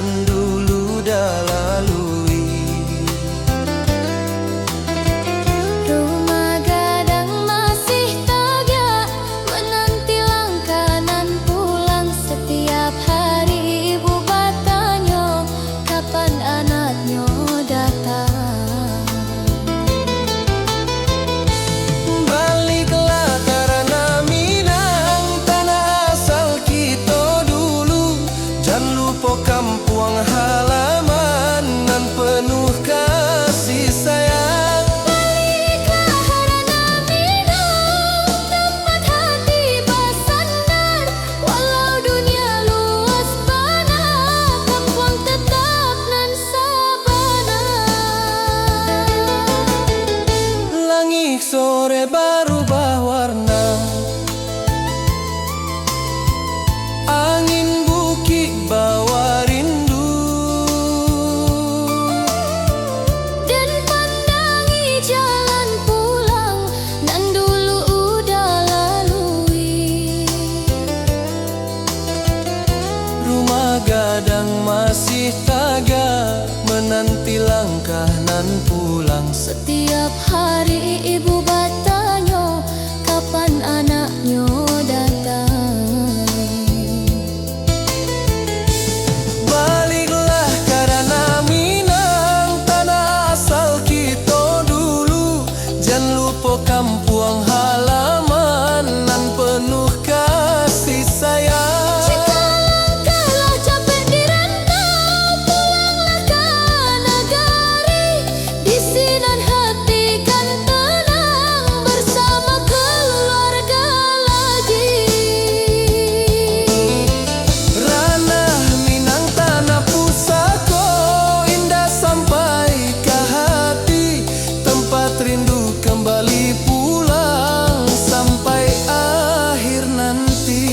nan dulu dah lalui. Rumah gadang masih tegak menanti langkah nan pulang. Setiap hari ibu bertanya kapan anaknya datang. Baliklah karena Minang, tanah asal kita dulu. Jangan lupa kampung halaman nan penuh kasih sayang. Baliklah karena Minang, tempat hati bersandar. Walau dunia luas banyak, kampung tetap nan sabana. Langit sore berubah warna, angin bukit bawa rindu. Dan pandangi jalan pulang nan dulu udah lalui. Rumah gadang masih tagak menanti langkah nan pulang. Setiap hari ibu bertanya kapan anaknya datang. Baliklah karena Minang, tanah asal kita dulu. Jangan lupa kampung halaman nan penuh kasih sayang. Jika langkahlah capek dirantau, pulanglah ke nagari. Di sinan hati kan tenang bersama keluarga lagi. Ranah Minang tanah pusaka, indah sampai ke hati. Tempat rindu kembali pulang sampai akhir nanti.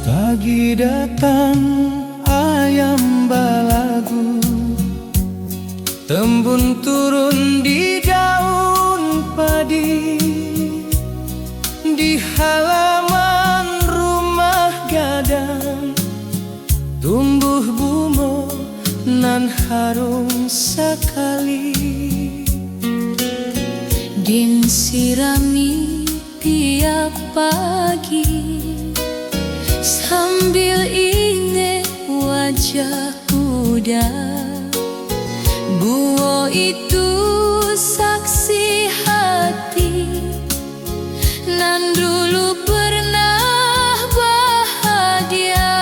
Pagi datang ayam balagu, tembun turun di daun padi. Di halaman rumah gadang tumbuh bunga nan harum sekali. Din sirami tiap pagi sambil ingat wajah muda. Buah itu saksi hati nan dulu pernah bahagia.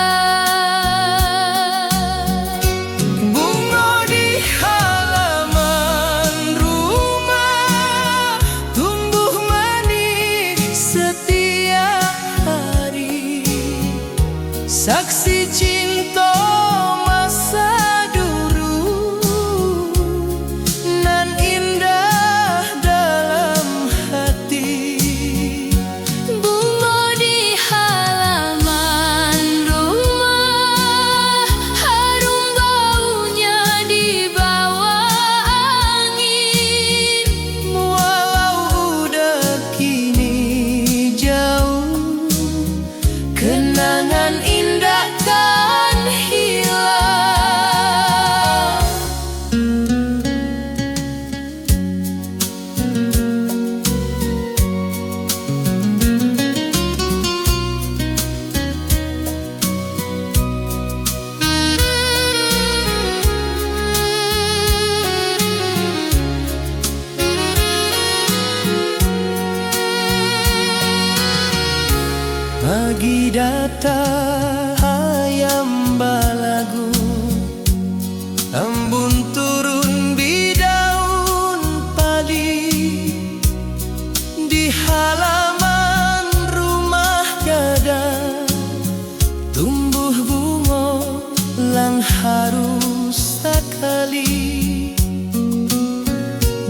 Bunga di halaman rumah tumbuh manis setiap hari. Saksi cinta masa dulu nan indah dalam hati. Bunga di halaman rumah, harum baunya dibawa angin. Walau udah kini jauh, kenangan indah kan hilang. Pagi datang ayam balagu, embun turun di daun padi. Di halaman rumah gadang haru sekali.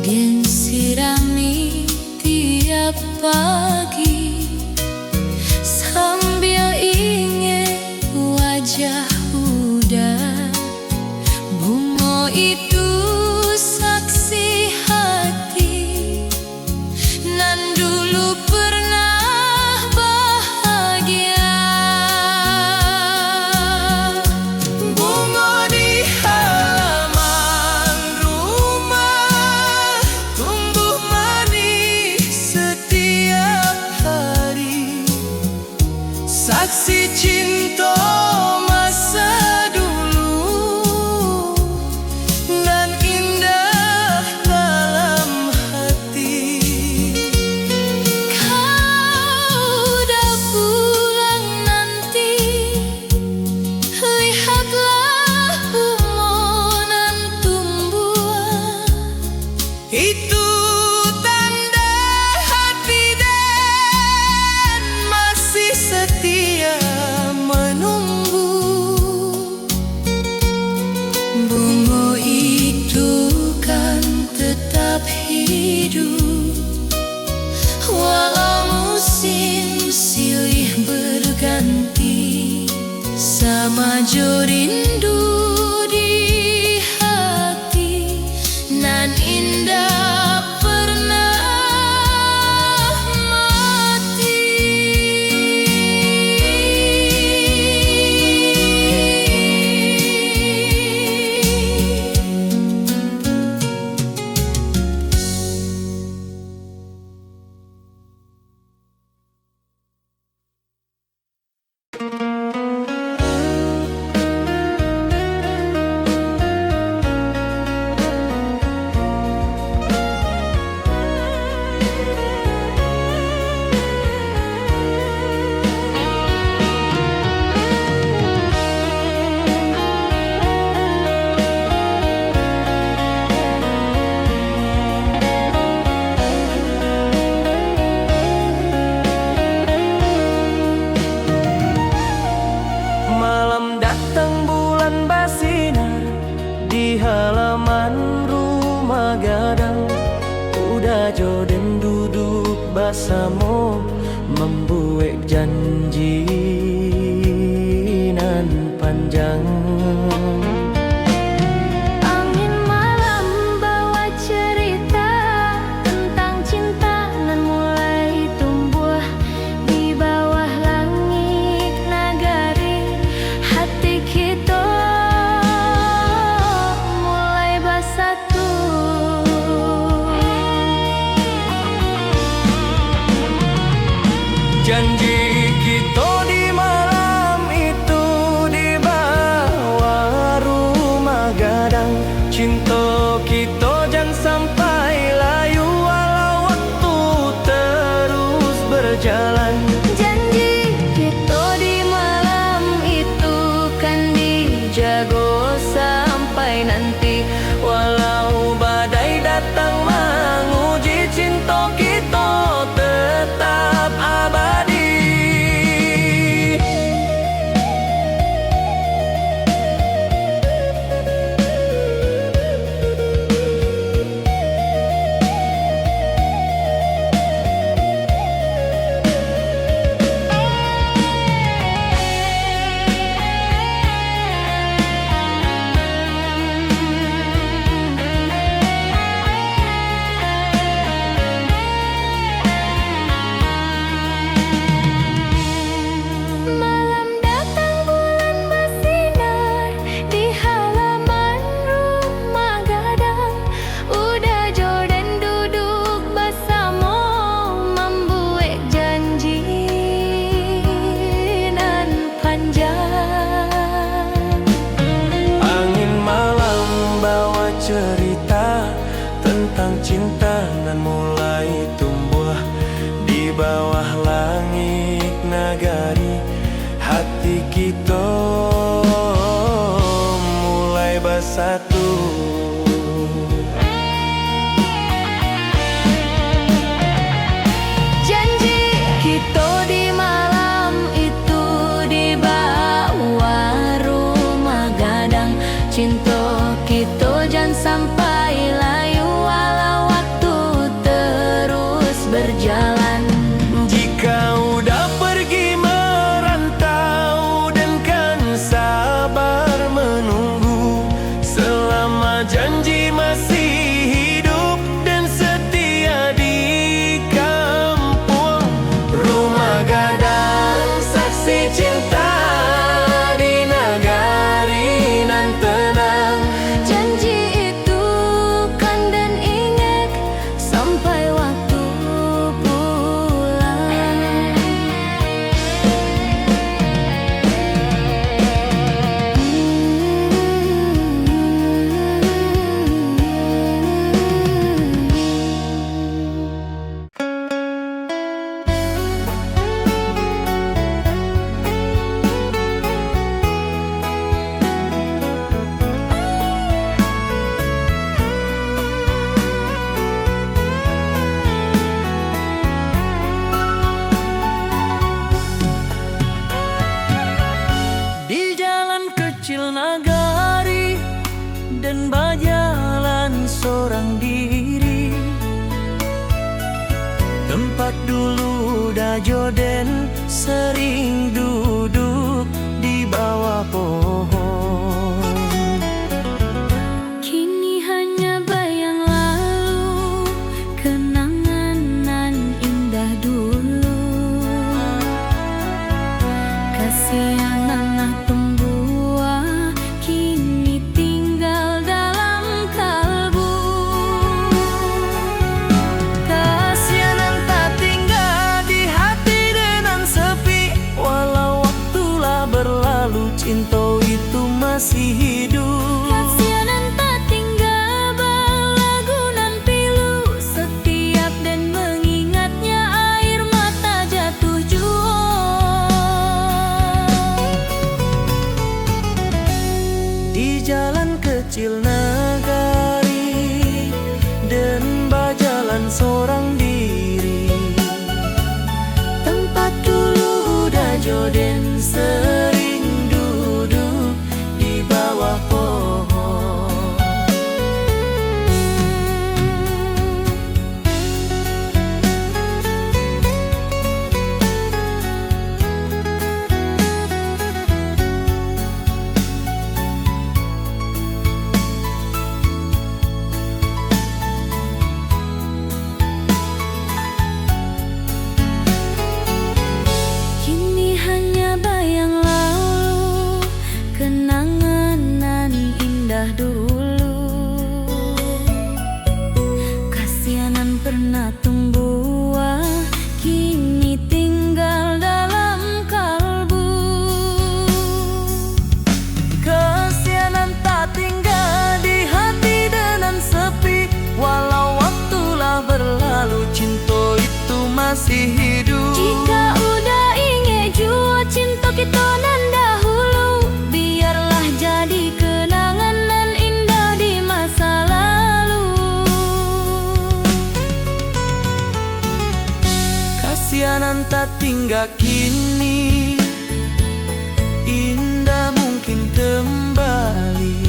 Den sirami tiap pagi sambil ingat wajah udah. Bunga itu saksi hati nan dulu pernah bahagia. Bunga di halaman rumah tumbuh manis setiap hari, saksi cinta masa dulu nan indah dalam hati. Kau udah pulang nanti, lihatlah bunga nan tumbuh. Itu tanda hati dan masih setia menunggu. Bunga itu kan tetap hidup walau musim silih berganti. Sama jo rindu di hati nan indah pernah mati. Malam datang bulan bersinar di halaman rumah gadang. Udah jodoh duduk bersama membuat janji nan panjang. Angin malam bawa cerita tentang cinta nan mulai tumbuh di bawah langit nagari. Hati kita mulai bersatu. Janji kita di malam itu di bawah rumah gadang. Cinta kita jangan sampai layu walau waktu terus berjalan. Janji kita di malam itu kan dijago sampai nanti. Walau badai datang menguji, cinta kita tetap abadi. Malam datang bulan bersinar di halaman rumah gadang. Udah jodoh duduk bersama membuat janji nan panjang. Angin malam bawa cerita tentang cinta nan mulai tumbuh di bawah langit nagari. Hati kita mulai bersatu. Janji kita di malam itu di bawah rumah gadang. udah joden sering duduk di bawah pohon. Kini hanya bayang lalu, kenangan nan indah dulu. Kasihan anak pembuah kini tinggal dalam kalbu. Kasihan tak tinggal di hati dengan sepi, walau waktulah berlalu cinta itu masih hidup. Kasihan tak tinggal balagunan pilu, setiap dan mengingatnya air mata jatuh jua. Di jalan kecil nagari dan berjalan seorang diri, tempat dulu udah joden sering duduk di bawah pohon. Kini hanya bayang lalu, kenangan nan indah dulu. Kasihanan pernah tumbuh, kini tinggal dalam kalbu. Kasihan tak tinggal di hati dengan sepi, walau waktulah berlalu cinta itu masih hidup. Jika udah inget jua cinta kita nan dahulu, biarlah jadi kenangan nan indah di masa lalu. Kasihan tak tinggal kini, indah mungkin kembali,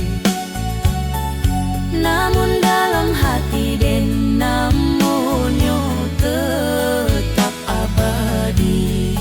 Namun dalam hati dan namunnya tetap abadi.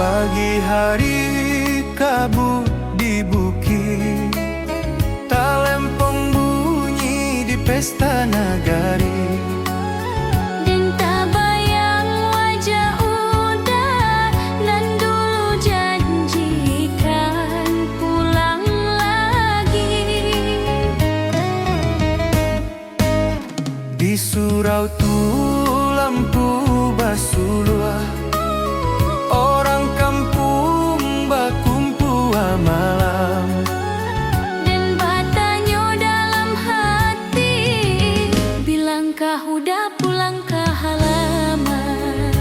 Pagi hari kabut di bukit, talempong bunyi di pesta nagari. Dan tak bayang wajah udah nan dulu janjikan pulang lagi. Di surau tuh lampu basulua, orang kampung bakumpul malam. Dan batanya dalam hati, bilangkah udah pulang ke halaman.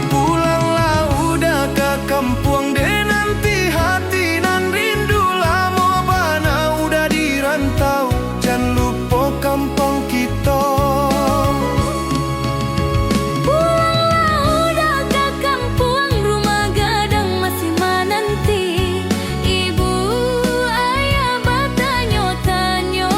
Pulanglah udah ke kampung deh, nanti hati nan rindu lama bana udah dirantau. Jangan lupa kampung kita. Pulanglah udah ke kampung, rumah gadang masih menanti. Ibu ayah bertanya-tanya,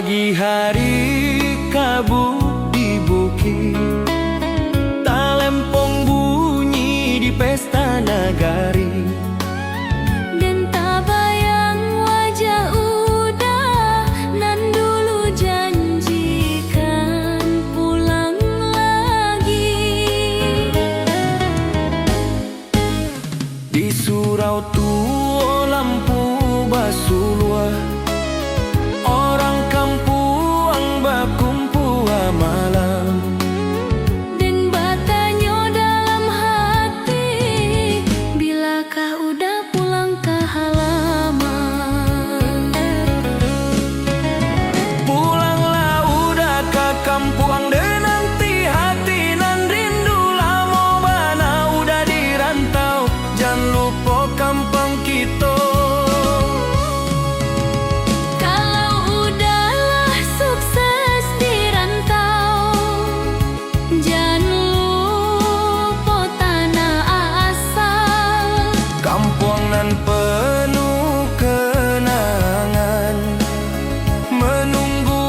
Pagi hari kabut di bukit, talempong bunyi di pesta nagari. Dan tak bayang wajah udah nan dulu janjikan pulang lagi. Di surau tua lampu basulua, orang kampung bakumpu malam. Dan batanyo dalam hati, bilakah udah pulang ke halaman? Pulanglah udah ke kampung dan nanti hati nan rindu lamo bana udah dirantau. Jangan lupa kampung kita. Kalau udahlah sukses di rantau, jangan lupa tanah asal. Kampung nan penuh kenangan, menunggu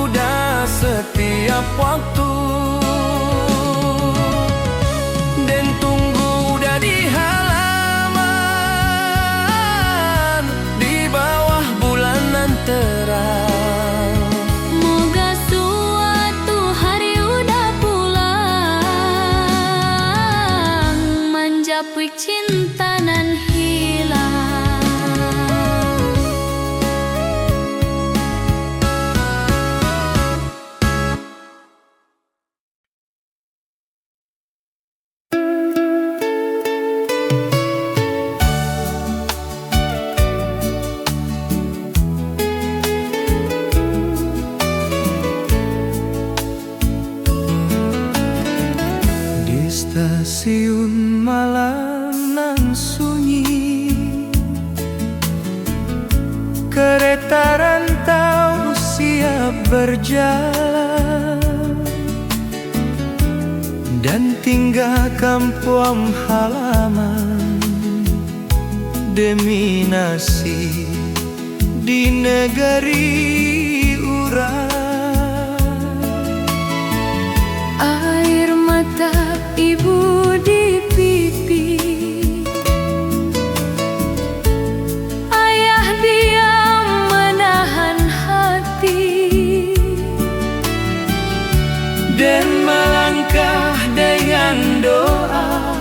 udah setiap waktu. Dan tunggu udah di halaman, di bawah bulanan terang. Moga suatu hari udah pulang, manjapuik cinta nan hilang. Di stasiun malam nan sunyi, kereta rantau siap berjalan, dan tinggal kampung halaman demi nasi di negeri urang. Air mata ibu di pipi, ayah diam menahan hati, Dan melangkah dengan doa,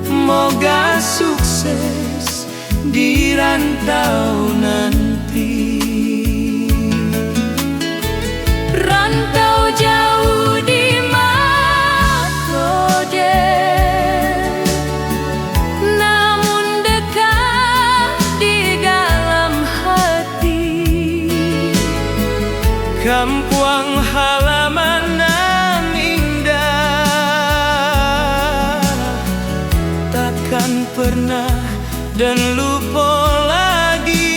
moga sukses di rantau nanti. rantau jauh di Makoden, namun dekat di dalam hati. Kampung halaman nan indah, takkan pernah dan lupa lagi.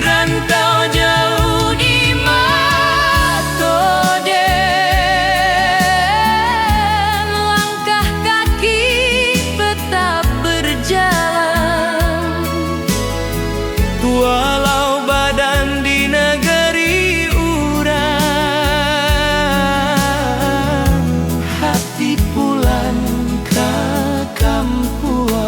Rantau jauh di Makoden, langkah kaki tetap berjalan. walau badan di negeri urang, hati pulang ke kampung.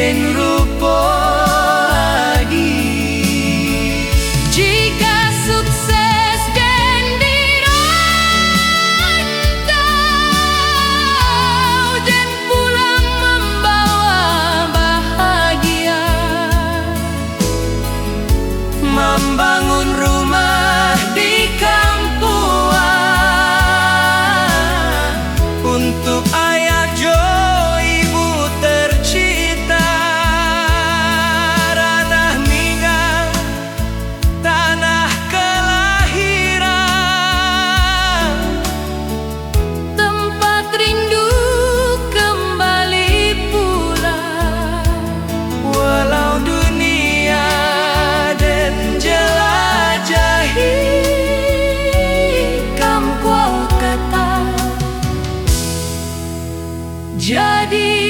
ben rupo lagi. Jika sukses dan dirantau dan pulang membawa bahagia, membangun rumah di kampuan untuk ayah Jo, ibu tercinta. Ranah Minang, tanah kelahiran, tempat rindu kembali pulang. walau dunia dan jelajahi, Kam kuau kata jadi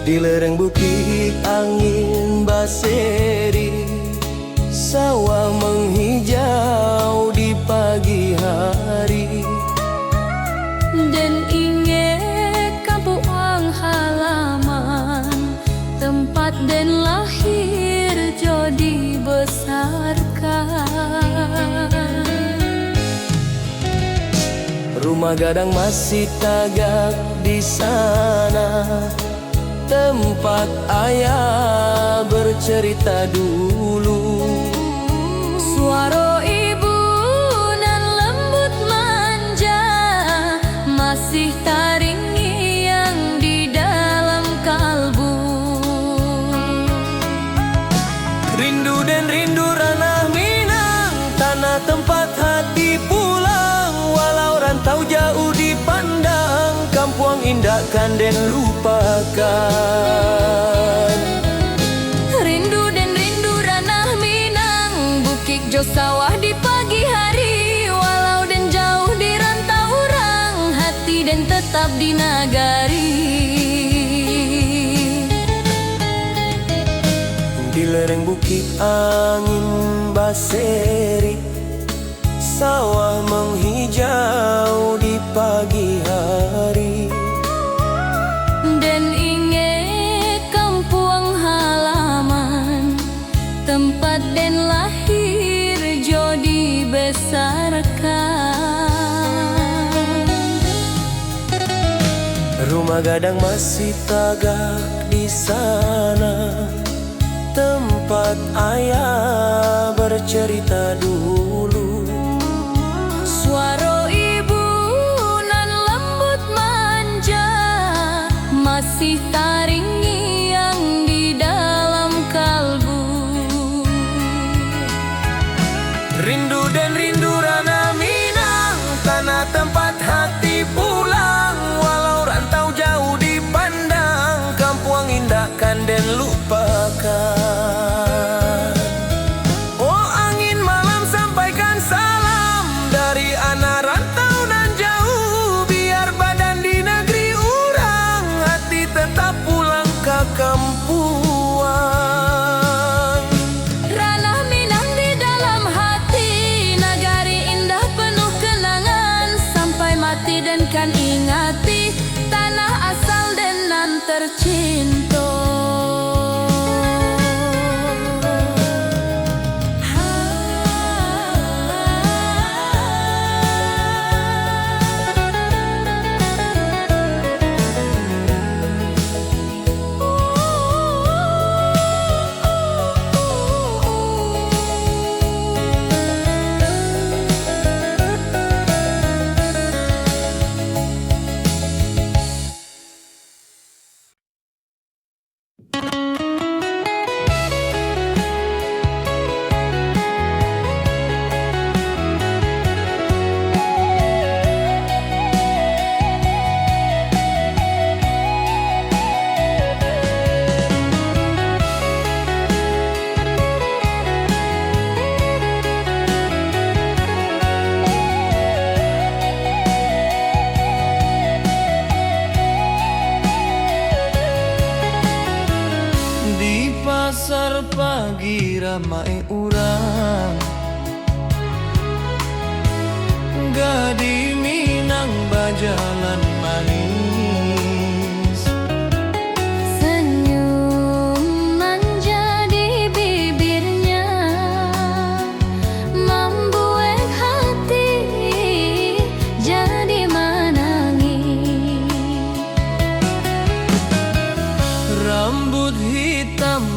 di lereng bukit angin baseri, sawah menghijau di pagi hari. dan ingat kampung halaman, tempat dan lahir jodi besarkan. Rumah gadang masih tagak di sana, tempat ayah bercerita dulu. Suara ibu nan lembut manja masih terngiang di dalam kalbu. Rindu dan rindu ranah Minang, tanah tempat hati pulang. Walau rantau jauh dipandang, kampuang indahkan dan lupakan. Rindu dan rindu ranah Minang, bukit jo sawah di pagi hari. Walau dan jauh di rantau orang, hati dan tetap di nagari. Di lereng bukit angin baseri, sawah menghijau di pagi hari. Dan ingat kampung halaman, tempat dan lahir jo dibesarkan. Rumah gadang masih tagak di sana, tempat ayah bercerita dulu. Suara ibu nan lembut manja masih terngiang di dalam kalbu. Rindu dan rindu ranah Minang, tanah tempat hati pulang. Walau rantau jauh dipandang, kampuang indahkan dan lupakan. Oh angin malam sampaikan salam dari anak rantau nan jauh. Biar badan di negeri urang, hati tetap pulang ke kampuang. Ranah Minang di dalam hati, nagari indah penuh kenangan. Sampai mati dan kan ingati, tanah asal dan nan tercinta.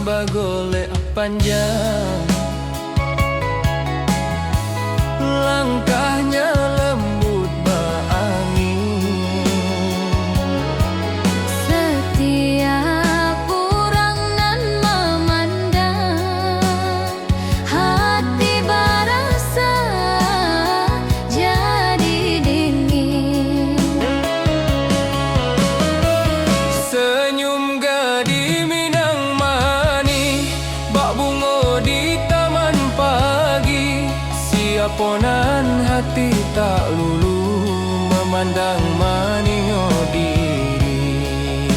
bagolek panjang, langkahnya lembut angin. Setiap orang nan memandang, hati berasa jadi dingin. Senyum gadi minang mani, bak bunga di taman pagi. Siaponan hati tak lulu memandang maningo diri.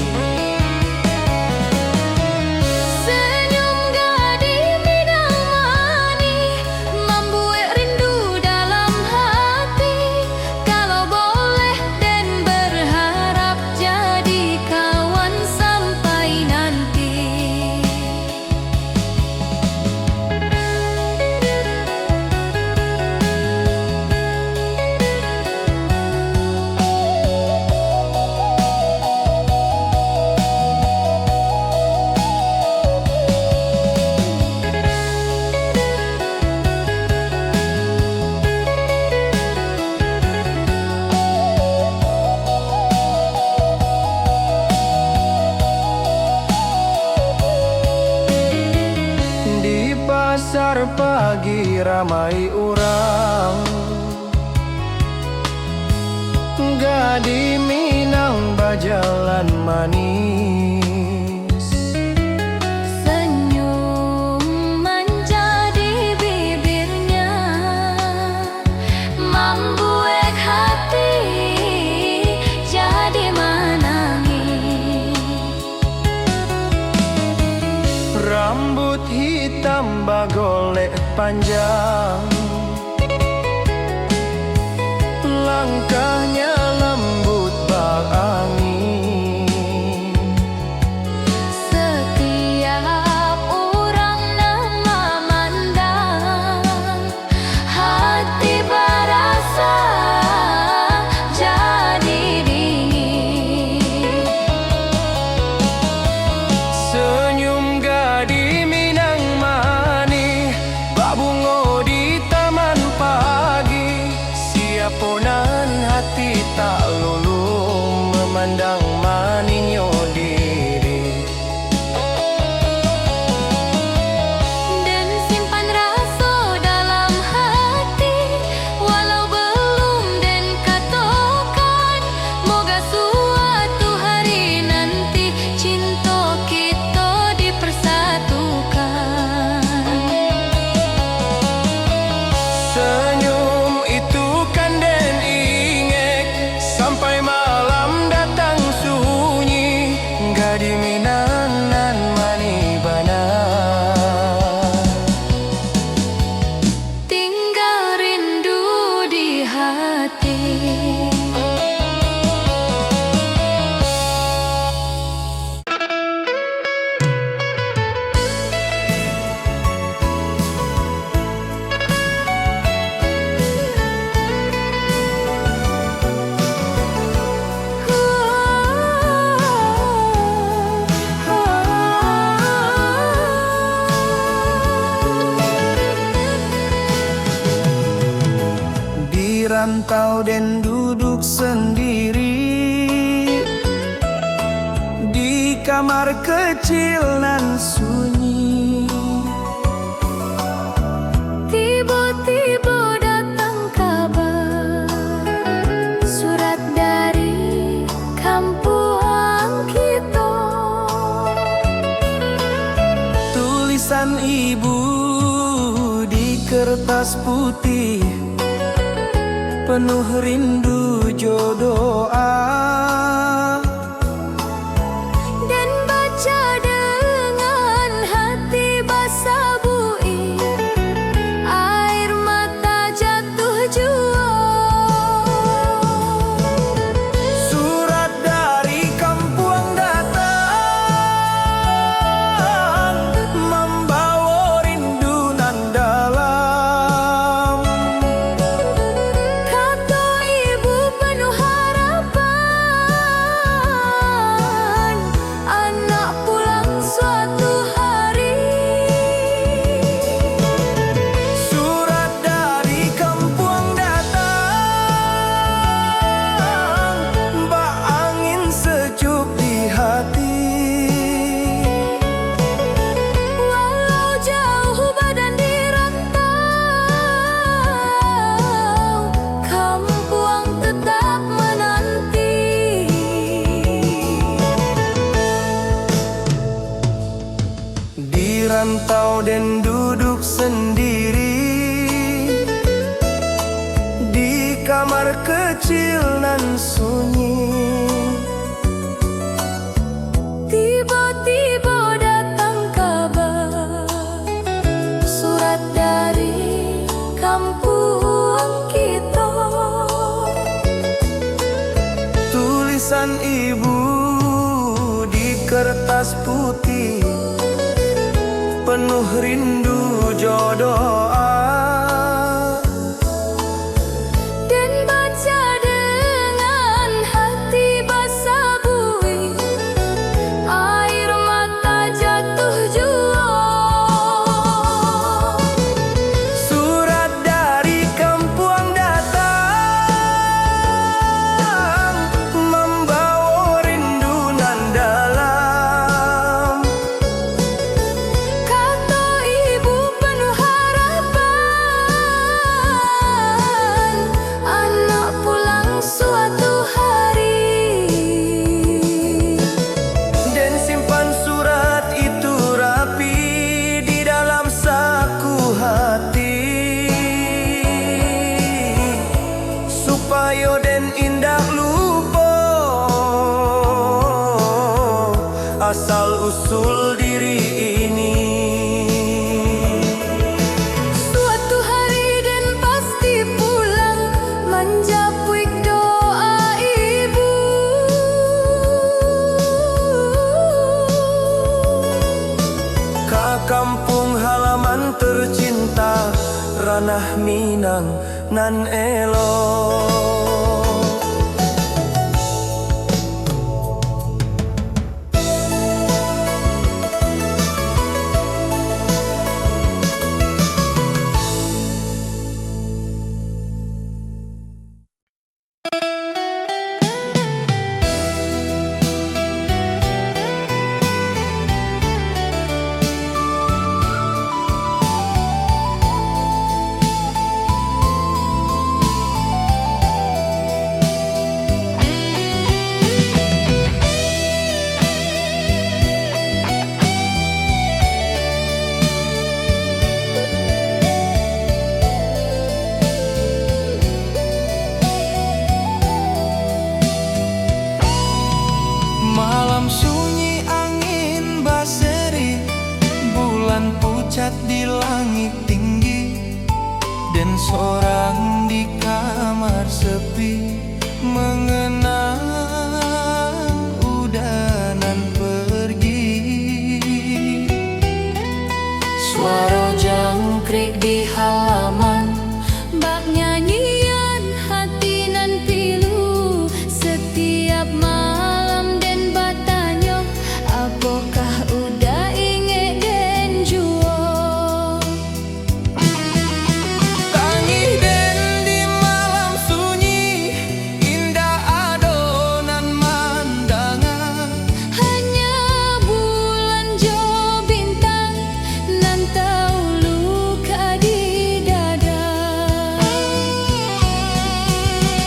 Senyum gadi minang mani, membuat rindu dalam hati. Kalau boleh dan berharap jadi kawan sampai nanti. Di pasar pagi ramai orang, gadi minang bajalan manis. Senyum menjadi bibirnya, membuat hati jadi menangis. Rambut hitam bagolek panjang, langkahnya lembut bak angin. Setiap orang nan memandang, hati berasa jadi dingin. Senyum gadi minang mani, bak bunga di taman pagi. Siaponan hati tak lulu memandang maninyo diri. Dan simpan rasa dalam hati, walau belum dan katakan, moga suatu hari nanti cinta kita dipersatukan. Senyum itu kan den ingek, sampai malam datang sunyi. Gadi minanan mani bana, Tinggal rindu di hati. di rantau dan duduk sendiri, di kamar kecil nan sunyi. Tiba-tiba datang kabar, surat dari kampung kita. Tulisan ibu di kertas putih, penuh rindu jodoa. Dan baca dengan hati basah bui, air mata jatuh jua. Surat dari kampung datang, membawa rindu nan dalam. Kata ibu rantau dan duduk sendiri di kamar kecil nan sunyi. Tiba-tiba datang kabar, surat dari kampung kita. Tulisan ibu di kertas putih, penuh rindu jodoh. Dan baca dengan hati basah bui, air mata jatuh jua. Surat dari kampung datang, membawa rindu nan dalam. Kata ibu penuh harapan, anak pulang suatu hari. Dan simpan surat itu rapi di dalam saku hati, supaya den indah lupa asal usul diri ini. Suatu hari dan pasti pulang, menjapuik doa ibu. Ka kampung halaman tercinta, ranah Minang nan elok. Malam sunyi angin baseri, bulan pucat di langit tinggi, dan seorang di kamar sepi mengenang udanan pergi. Suara jangkrik di halaman, bak nyanyian hati nan pilu. Setiap malam den batanya, apakah udah inge den jua. Tangih den di malam sunyi, indah adonan mandangan. Hanya bulan jo bintang nan tahu luka di dada.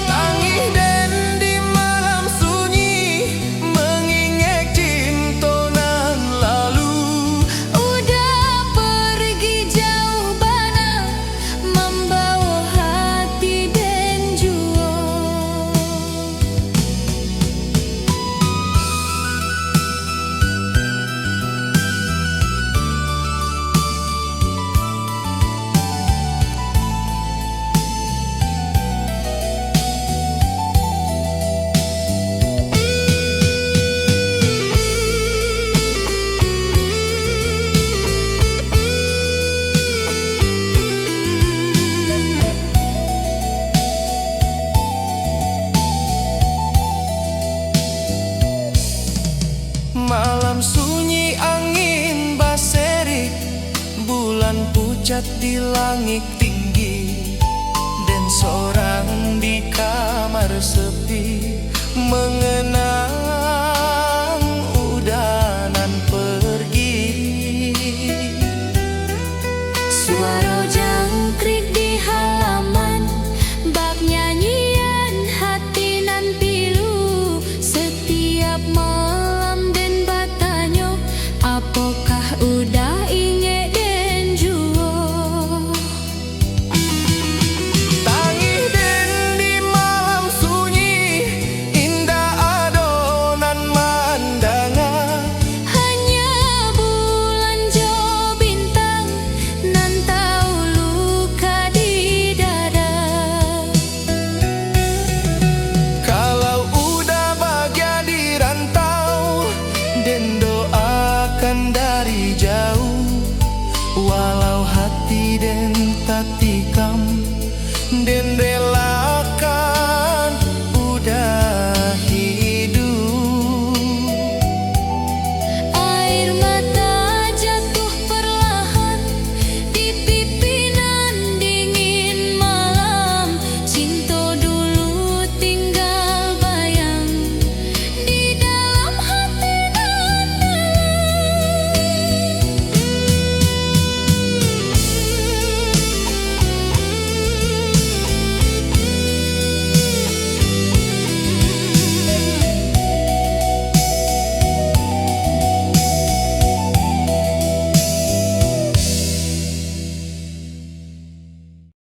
Tangih den di malam sunyi, mengingat cinta nan lalu. Udah pergi jauh bana, membawa hati dan jua. Malam sunyi angin baseri, bulan pucat di langit tinggi, dan seorang di kamar sepi